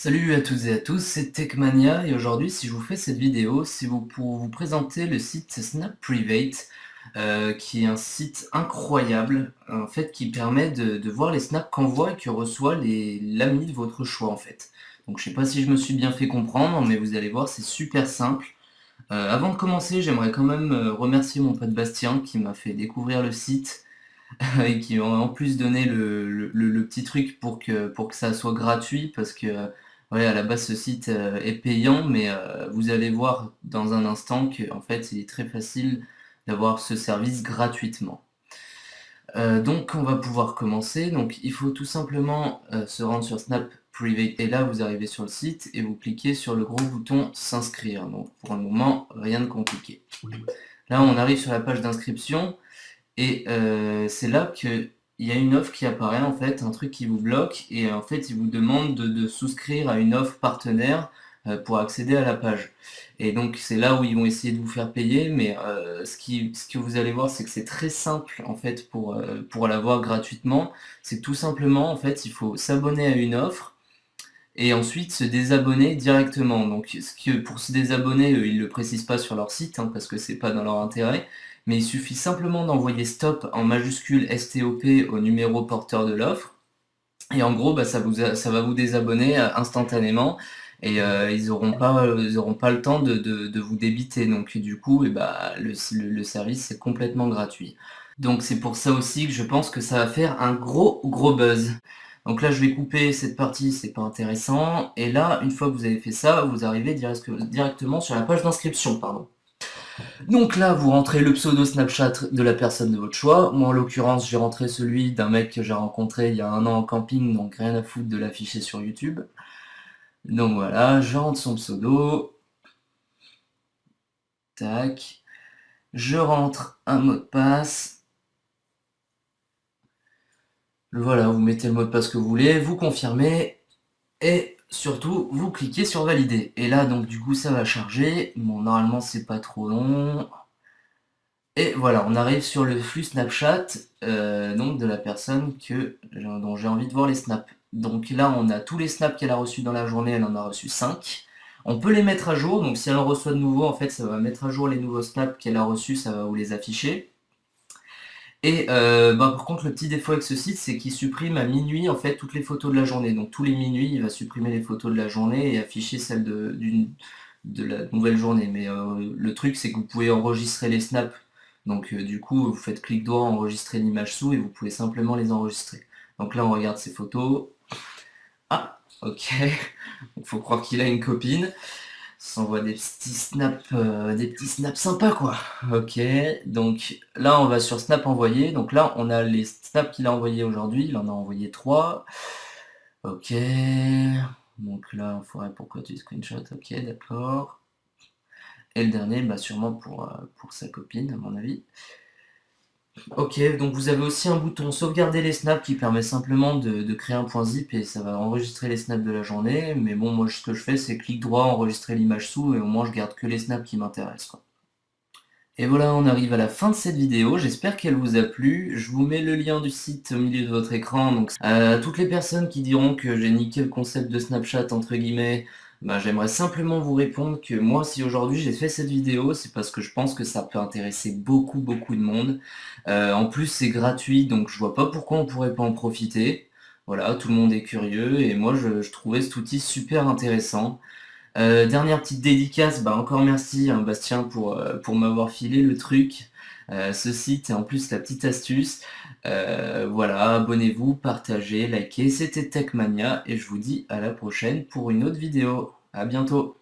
Salut à toutes et à tous, c'est Techmania et aujourd'hui si je vous fais cette vidéo, c'est pour vous présenter le site Snap Private qui est un site incroyable en fait qui permet de voir les snaps qu'envoie et que reçoit l'ami de votre choix en fait. Donc je sais pas si je me suis bien fait comprendre mais vous allez voir c'est super simple. Avant de commencer j'aimerais quand même remercier mon pote Bastien qui m'a fait découvrir le site et qui ont en plus donné le petit truc pour que ça soit gratuit parce que ouais, à la base ce site est payant mais vous allez voir dans un instant que en fait il est très facile d'avoir ce service gratuitement. Donc on va pouvoir commencer, donc il faut tout simplement se rendre sur Snap Private et là vous arrivez sur le site et vous cliquez sur le gros bouton s'inscrire, donc pour le moment rien de compliqué. Là on arrive sur la page d'inscription. Et c'est là qu'il y a une offre qui apparaît en fait, un truc qui vous bloque et en fait il vous demande de souscrire à une offre partenaire pour accéder à la page. Et donc c'est là où ils vont essayer de vous faire payer, mais ce que vous allez voir c'est que c'est très simple en fait pour l'avoir gratuitement. C'est tout simplement en fait il faut s'abonner à une offre et ensuite se désabonner directement. Donc pour se désabonner, ils le précisent pas sur leur site, hein, parce que c'est pas dans leur intérêt, mais il suffit simplement d'envoyer stop en majuscule STOP au numéro porteur de l'offre, et en gros, bah, ça va vous désabonner instantanément, et ils auront pas le temps de vous débiter, donc du coup, et bah, le service est complètement gratuit. Donc c'est pour ça aussi que je pense que ça va faire un gros buzz. Donc là je vais couper cette partie, c'est pas intéressant. Et là, une fois que vous avez fait ça, vous arrivez directement sur la page d'inscription, pardon. Donc là, vous rentrez le pseudo Snapchat de la personne de votre choix. Moi en l'occurrence, j'ai rentré celui d'un mec que j'ai rencontré il y a un an en camping, donc rien à foutre de l'afficher sur YouTube. Donc voilà, je rentre son pseudo. Tac. Je rentre un mot de passe. Voilà, vous mettez le mot de passe que vous voulez, vous confirmez. Et surtout, vous cliquez sur valider. Et là, donc du coup, ça va charger. Bon, normalement, c'est pas trop long. Et voilà, on arrive sur le flux Snapchat, donc de la personne dont j'ai envie de voir les snaps. Donc là, on a tous les snaps qu'elle a reçus dans la journée, elle en a reçu 5. On peut les mettre à jour, donc si elle en reçoit de nouveau, en fait, ça va mettre à jour les nouveaux snaps qu'elle a reçus, ça va vous les afficher. Et bah, par contre, le petit défaut avec ce site, c'est qu'il supprime à minuit en fait toutes les photos de la journée. Donc tous les minuit, il va supprimer les photos de la journée et afficher celles de la nouvelle journée. Mais le truc, c'est que vous pouvez enregistrer les snaps. Donc du coup, vous faites clic droit, enregistrer l'image sous et vous pouvez simplement les enregistrer. Donc là, on regarde ces photos. Ah, ok. Il faut croire qu'il a une copine. S'envoie des petits snaps sympas quoi. Ok, donc là on va sur Snap envoyé. Donc là on a les snaps qu'il a envoyés aujourd'hui. Il en a envoyé 3. Ok. Donc là il faudrait pourquoi tu screenshot. Ok, d'accord. Et le dernier, bah sûrement pour sa copine à mon avis. Ok, donc vous avez aussi un bouton sauvegarder les snaps qui permet simplement de créer un point zip et ça va enregistrer les snaps de la journée. Mais bon, moi ce que je fais c'est clic droit, enregistrer l'image sous et au moins je garde que les snaps qui m'intéressent, quoi. Et voilà, on arrive à la fin de cette vidéo, j'espère qu'elle vous a plu. Je vous mets le lien du site au milieu de votre écran, donc à toutes les personnes qui diront que j'ai niqué le concept de Snapchat, entre guillemets, bah, j'aimerais simplement vous répondre que moi, si aujourd'hui j'ai fait cette vidéo, c'est parce que je pense que ça peut intéresser beaucoup de monde. En plus, c'est gratuit, donc je vois pas pourquoi on pourrait pas en profiter. Voilà, tout le monde est curieux, et moi, je trouvais cet outil super intéressant. Dernière petite dédicace, bah encore merci hein, Bastien pour m'avoir filé le truc, ce site et en plus la petite astuce. Voilà, abonnez-vous, partagez, likez, c'était Techmania et je vous dis à la prochaine pour une autre vidéo. À bientôt.